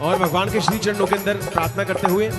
और भगवान के श्री चरणों के अंदर प्रार्थना करते हुए,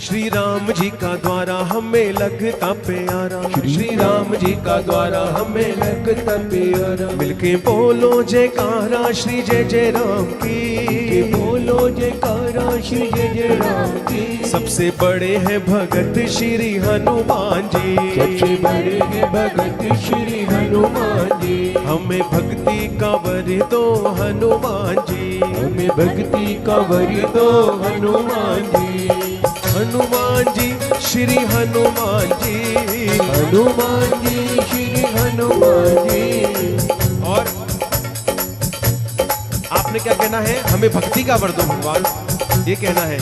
श्री राम जी का द्वारा हमें लगता प्यारा, श्री राम जी का द्वारा हमें लगता प्यारा। मिलके बोलो जयकारा श्री जय जय राम की, बोलो जयकारा श्री जय जय राम की। सबसे बड़े हैं भगत श्री हनुमान जी, सबसे बड़े हैं भगत श्री हनुमान जी। हमें भक्ति का वर दो हनुमान जी, हमें भक्ति का वर दो हनुमान जी। हनुमान जी श्री हनुमान जी, हनुमान जी श्री हनुमान जी। और आपने क्या कहना है? हमें भक्ति का वर दो भगवान, ये कहना है।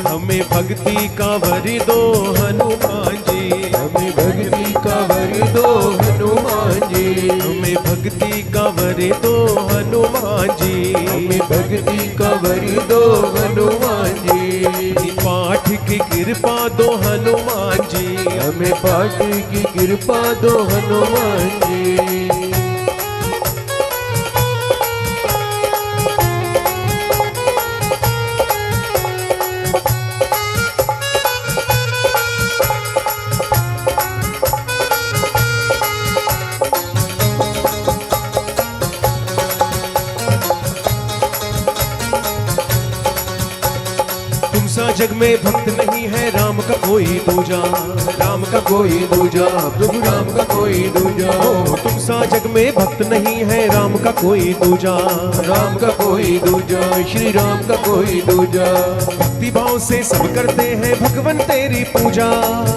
हमें भक्ति का वर दो हनुमान जी, हमें भक्ति का वर दो हनुमान जी। हमें भक्ति का वर दो हनुमान जी, हमें भक्ति का वर दो हनुमान जी। पाठ की कृपा दो हनुमान जी, हमें पाठ की कृपा दो हनुमान जी। जग में भक्त नहीं है राम का कोई दूजा, राम का कोई दूजा, प्रभु राम का कोई दूजा। तुम सा जग में भक्त नहीं है राम का कोई दूजा, राम का कोई दूजा, श्री राम का कोई दूजा। भक्ति भाव से सब करते हैं भगवान तेरी पूजा,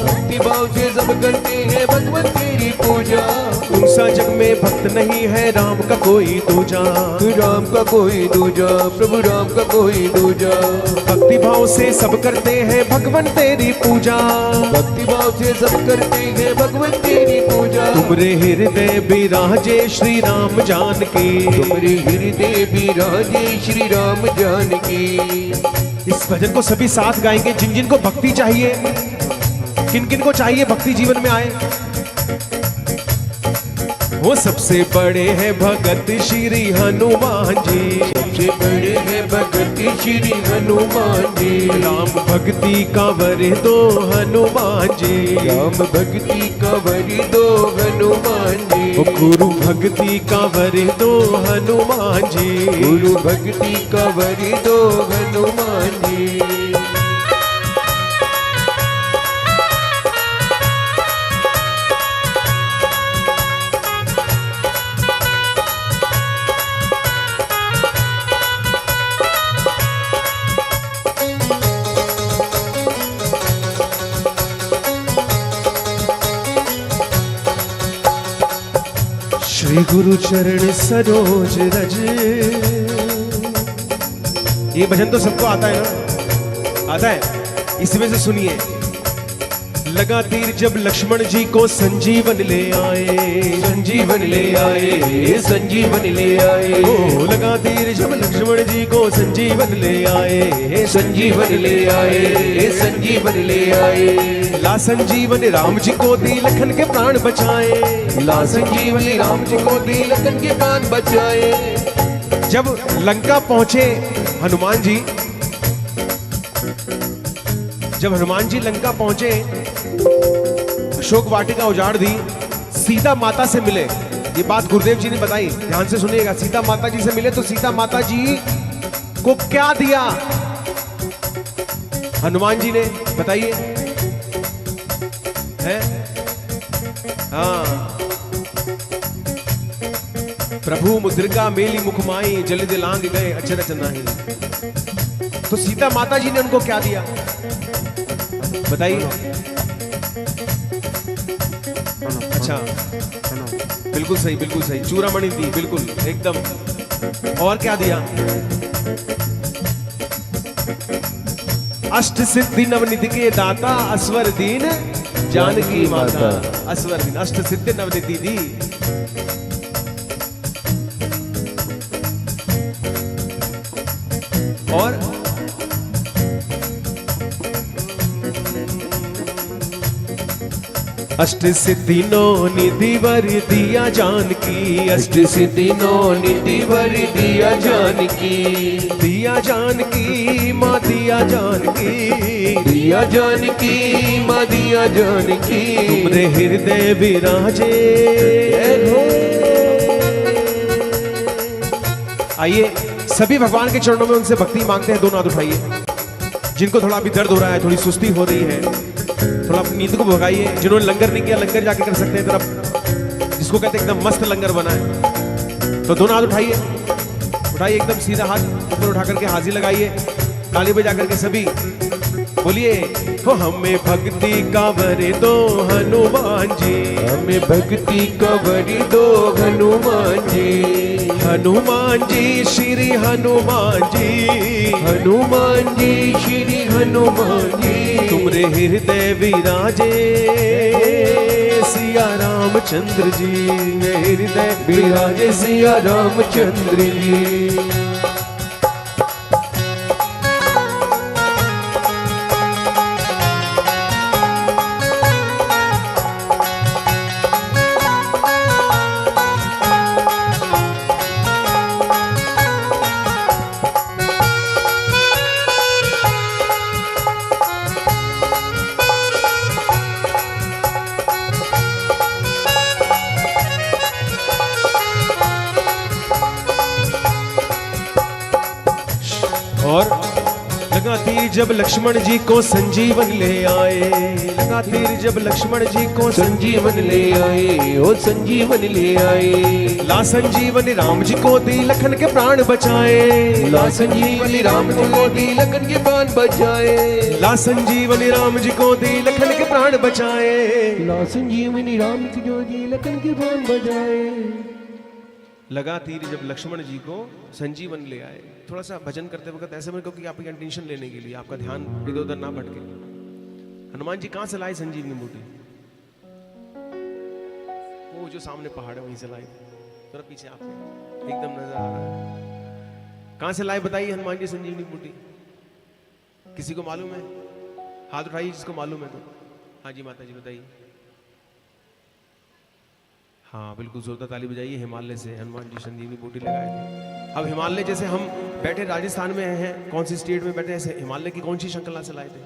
भक्ति भाव से सब करते हैं भगवान तेरी पूजा। तुम सा जग में भक्त नहीं है राम का कोई दूजा, राम का कोई दूजा, प्रभु राम का कोई दूजा। भक्ति भाव से सब करते हैं भगवान तेरी पूजा, भक्ति भाव से सब करते हैं भगवान तेरी पूजा। तुमरे हृदय बिराजे श्री राम जानकी, तुमरे हृदय बिराजे श्री राम जानकी। इस भजन को सभी साथ गाएंगे जिन जिन को भक्ति चाहिए। किन किन को चाहिए भक्ति जीवन में आए? वो सबसे बड़े हैं भगत श्री हनुमान जी, सबसे बड़े हैं भगत श्री हनुमान जी। राम भक्ति का वर दो हनुमान जी, राम भक्ति का वर दो हनुमान जी। गुरु भक्ति का वर दो हनुमान जी, गुरु भक्ति का वर दो हनुमान जी। श्री गुरु चरण सरोज रज। ये भजन तो सबको आता है ना? आता है? इसमें से सुनिए। लगा तीर जब लक्ष्मण जी को संजीवन ले आए, संजीवन ले आए, संजीवन ले आए। ओ लगा तीर जब लक्ष्मण जी को संजीवन ले आए, संजीवन ले आए, संजीवन ले आए। ला संजीवन राम जी को दी लखन के प्राण बचाए, ला संजीवन राम जी को दी लखन के प्राण बचाए। जब लंका पहुंचे हनुमान जी, जब हनुमान जी लंका पहुंचे, अशोक वाटिका उजाड़ दी, सीता माता से मिले। ये बात गुरुदेव जी ने बताई, ध्यान से सुनिएगा। सीता माता जी से मिले तो सीता माता जी को क्या दिया हनुमान जी ने? बताइए। है? हाँ, प्रभु मुद्रिका मेली मुखमाई, जल दिलांग गए अचरज नाही। तो सीता माता जी ने उनको क्या दिया बताइए? अच्छा, बिल्कुल सही, बिल्कुल सही। चूड़ामणि दी, बिल्कुल एकदम। और क्या दिया? अष्ट सिद्धि नवनिधि के दाता, अस्वर दीन जानकी माता। अस्वर दीन, अष्ट सिद्धि नवनिधि दी। और अष्ट सिद्धि नो निधि वर दिया जानकी, अष्ट सिद्धि नो निधि वर दिया जानकी, दिया जानकी माँ दिया जानकी, दिया जानकी माँ दिया जानकी, तुमरे हृदय विराजे। आइए सभी भगवान के चरणों में उनसे भक्ति मांगते हैं। दोनों हाथ उठाइए। जिनको थोड़ा अभी दर्द हो रहा है, थोड़ी सुस्ती हो रही है, थोड़ा अपनी नींद को भगाइए। जिन्होंने लंगर नहीं किया, लंगर जाके कर सकते हैं। तरफ जिसको कहते हैं एकदम मस्त लंगर बना है, तो दोनों हाथ उठाइए। उठाइए एकदम सीधा हाथ ऊपर उठा करके हाजिर लगाइए। ताली बजा करके सभी बोलिए, हो हमें भक्ति का वर दो हनुमान जी, हमें भक्ति का वर दो हनुमान जी, हनुमान जी श्री हनुमान जी, हनुमान जी श्री हनुमान जी, तुमरे हृदय विराजे सिया रामचंद्र जी, हृदय विराजे सिया रामचंद्र जी। और लगा तीर जब लक्ष्मण जी को संजीवन ले आए, लगा तीर जब लक्ष्मण जी को संजीवन ले आए, ओ संजीवन ले आए, ला संजीवन राम जी को दी लखन के प्राण बचाए, ला संजीवन राम जी को दी लखन के प्राण बचाए, ला संजीवन राम जी को दी लखन के प्राण बचाए, ला संजीवन राम जी को दी लखन के प्राण बचाए। लगा तीर जब लक्ष्मण जी को संजीवन ले आए। थोड़ा सा भजन करते वक्त ऐसे में क्योंकि आपकी टेंशन लेने के लिए, आपका ध्यान इधर उधर ना भटके। हनुमान जी कहां से लाए संजीवनी बूटी? वो जो सामने पहाड़ है वहीं से लाए। थोड़ा पीछे आप एकदम नजर आ रहा है। कहां से लाए बताइए हनुमान जी संजीवनी बूटी? किसी को मालूम है? हाथ उठाइए जिसको मालूम है तो। हाँ जी माता जी बताइए। हाँ बिल्कुल जोरदार ताली बजाइए। हिमालय से हनुमान जी संजीवनी बूटी लगाए थे। अब हिमालय जैसे हम बैठे राजस्थान में हैं, कौन सी स्टेट में बैठे, ऐसे हिमालय की कौन सी श्रृंखला से लाए थे?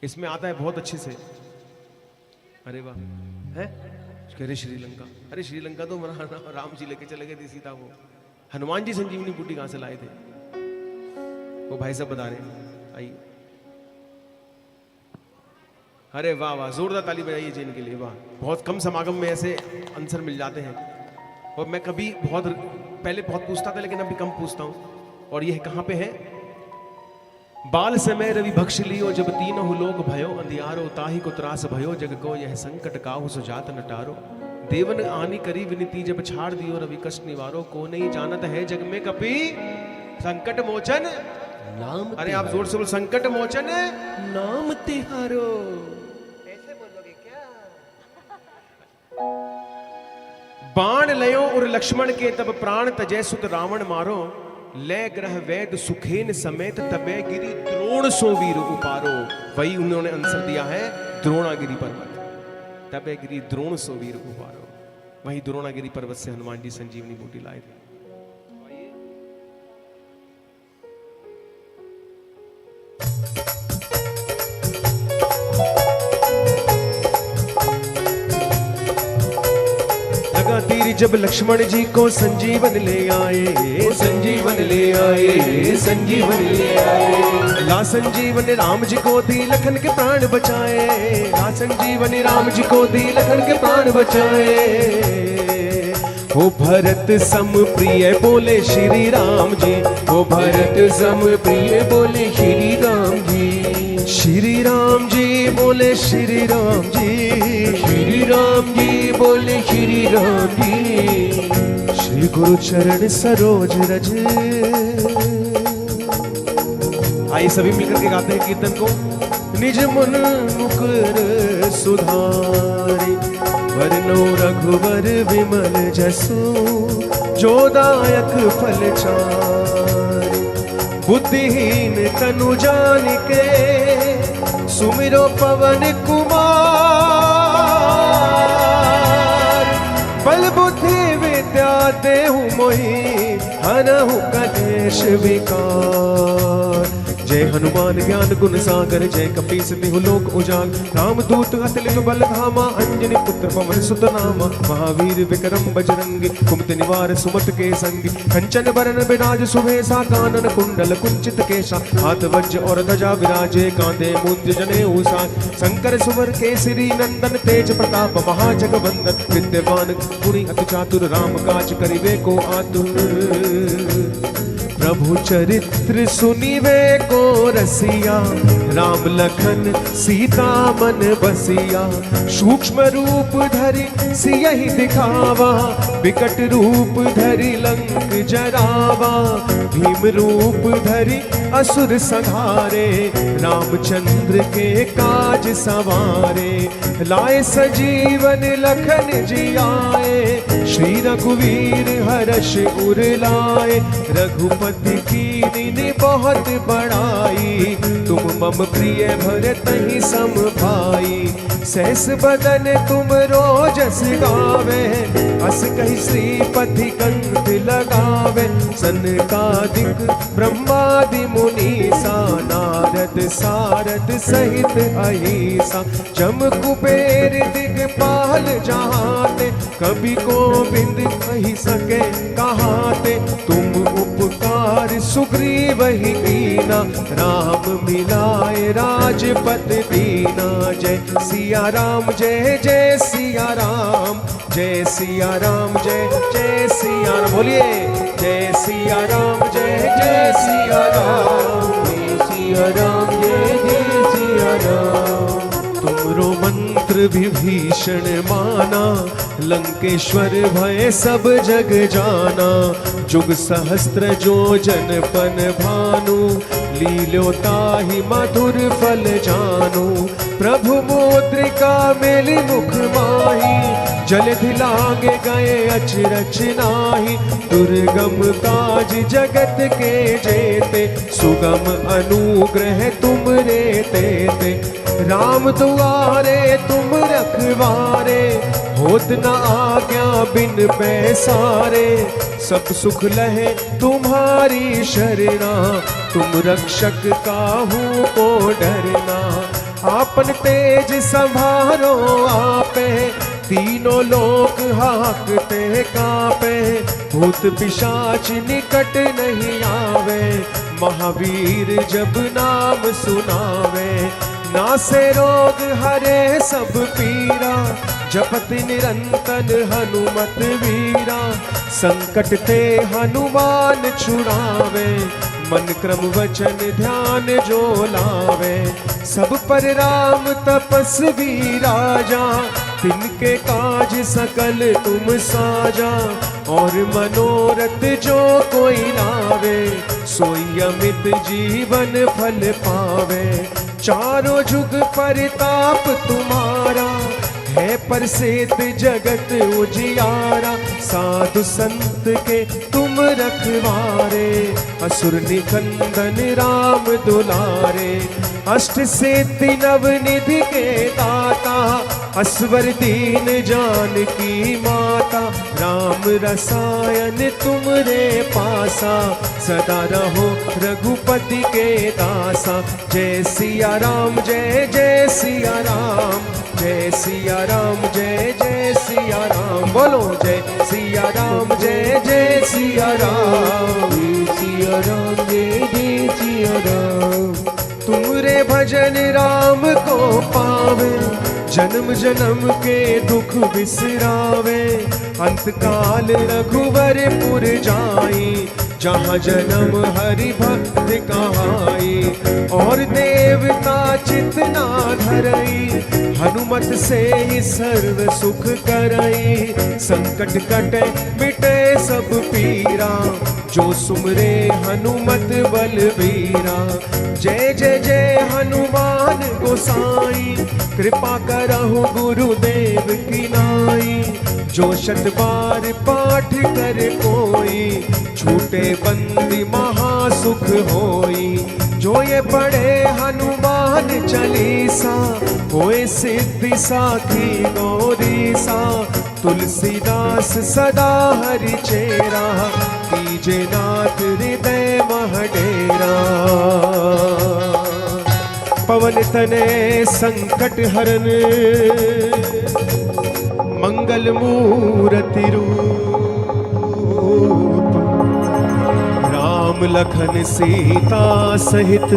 इसमें आता है बहुत अच्छे से। अरे वाह है, अरे श्रीलंका, अरे श्रीलंका तो राम जी लेके चले गए थे सीता को। हनुमान जी संजीवनी बूटी कहां से लाए थे वो भाई साहब बता रहे हैं। आइए। अरे वाह वाह, जोरदार ताली बजाइए जी इनके लिए। वाह, बहुत कम समागम में ऐसे आंसर मिल जाते हैं। और मैं कभी बहुत पहले बहुत पूछता था लेकिन अभी कम पूछता हूं। और यह कहां पे है? बाल समय रवि भक्ष लियो, जब तीनों लोग भयो अंधियारो, ताहि को त्रास भयो, जग को यह संकट काहु सुजात नटारो। देवन आनी करी विनती, जब छाड़ दियो रवि कष्ट निवारो, को नहीं जानत है जग में कपि संकट मोचन नाम। अरे आप जोर से बोल, संकट मोचन नाम तिहारो। ऐसे बोलोगे क्या? बाण लयो और लक्ष्मण के तब प्राण तजय, सुत रावण मारो, लय ग्रह वैद सुखेन समेत, तबे गिरी द्रोण सो वीर उपारो। वही उन्होंने आंसर दिया है द्रोणागिरी पर्वत। तबे गिरी द्रोण सो वीर उपारो। वही द्रोणागिरी पर्वत से हनुमान जी संजीवनी बूटी लाए थे। तीर जब लक्ष्मण जी को संजीवन ले आए, संजीवन ले आए, संजीवन ले आए, ला संजीवन राम जी को दी लखन के प्राण बचाए, ला संजीवन राम जी को दी लखन के प्राण बचाए। हो भरत सम प्रिय बोले श्री राम जी, हो भरत सम प्रिय बोले श्री राम जी, श्री राम जी बोले श्री राम जी, श्री राम जी बोले श्री राम जी। श्री गुरु चरण सरोज रज। आइए सभी मिलकर के गाते हैं कीर्तन को। निज मन मुकुर सुधारी, वरनो रघुवर विमल जसु, जो दायक फल चारि। बुद्धिहीन तनु जानिके, सुमिरो पवन कुमार, बल बुद्धि विद्या देहु मोहि, हरहु कलेश विकार। जय हनुमान ज्ञान गुण सागर, जय कपीस तिहु लोक उजागर। रामदूत अतुलित बल धामा, अंजनी पुत्र पवन सुत नामा। महावीर विक्रम बजरंगी, कुमति निवार सुमत के संगी। कंचन बरन विराज सुबेसा, कानन कुंडल कुंचित केसा। हाथ वज्र और ध्वजा विराजे, कांधे मूंज जनेऊ साज। शंकर सुवर केसरी नंदन, तेज प्रताप महाजगवंदन। विद्यावान गुणी अति चातुर, राम काज करिबे को आतुर। प्रभु चरित्र सुनिवे को रसिया, राम लखन सीता मन बसिया। सूक्ष्म रूप धरि सियहि दिखावा, विकट रूप धरि लंक जरावा। भीम रूप धरि असुर संहारे, रामचंद्र के काज सवारे। लाए सजीवन लखन जियाए, श्री रघुवीर हर्ष उर लाए। रघुपति कीन्ही बहुत बड़ाई, तुम मम प्रिय भरतहि सम भाई। सहस बदन तुम रोजस गावे, अस कहि श्रीपति कंठ लगावे। सनकादिक ब्रह्मादि मुनीसा, नारद सारद सहित अहिसा। जम कुबेर दिगपाल जहाते, कवि गोविंद कहि सके कहाते। तुम उपकार सुग्रीव ही कीना, राम मिलाए राजपत दीना। जय सिया राम जय जय सिया राम, जय सिया राम जय जय सिया राम। बोलिए जय सिया राम जय जय सिया राम, जय सिया राम जय जय सिया राम। तुमरो मंत्र विभीषण माना, लंकेश्वर भय सब जग जाना। जुग सहस्त्र जो जन पन भानु, लील्योताहि मधुर फल जानु। प्रभु मुद्रिका मेलि मुख माही, जलधि लागे गए अचरज नाही। दुर्गम काज जगत के जेते, सुगम अनुग्रह तुम रे तेते। राम दुआरे तुम रखवारे, होत न आज्ञा बिन पैसारे। सब सुख लहे तुम्हारी शरणा, तुम रक्षक काहू को डरना। आपन तेज संभारो आपे, तीनों लोक हाकते कापे। भूत पिशाच निकट नहीं आवे, महावीर जब नाम सुनावे। नासे रोग हरे सब पीरा, जपत निरंतर हनुमत वीरा। संकट ते हनुमान छुड़ावे, मन क्रम वचन ध्यान जो लावे। सब पर राम तपस्वी राजा, तिनके काज सकल तुम साजा। और मनोरथ जो कोई लावे, सोई अमित जीवन फल पावे। चारों जुग परिताप तुम्हारा, है प्रसिद्ध जगत उजियारा। साधु संत के तुम रखवारे, असुर निकंदन राम दुलारे। अष्ट सिद्धि नव निधि के दाता, असवर दीन जानकी माता। राम रसायन तुमरे पासा, सदा रहो रघुपति के दासा। जय सिया राम जय जय सिया राम, जय सिया राम जय जय सिया राम। बोलो जय सिया राम जय जय सिया राम, सिया राम जय जय सिया राम। तुमरे भजन राम को पावे, जन्म जन्म के दुख बिसरावे। अंत काल रघुवरपुर जाई, जहाँ जन्म हरि भक्त कहाई। और देवता चित ना धरई, हनुमत से ही सर्व सुख करई। संकट कटे मिटे सब पीरा, जो सुमरे हनुमत बलबीरा। जय जय जय हनुमान गोसाई, कृपा करहु गुरुदेव की नाई। जो शत बार पाठ कर कोई, छूटे बंदी महासुख होई। जो ये पढ़े हनुमान चालीसा होए सिद्धि साखी गौरी सा तुलसीदास सदा हरि चेरा कीजे नाथ हृदय महडेरा पवन तने संकट हरन मंगल मूर्ति रूप राम लखन सीता सहित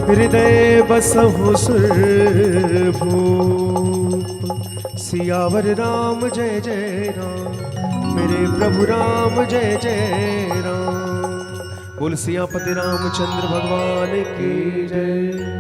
हृदय बसहु सुरभूप सियावर राम जय जय राम मेरे प्रभु राम जय जय राम बोल सियापति रामचंद्र भगवान की जय।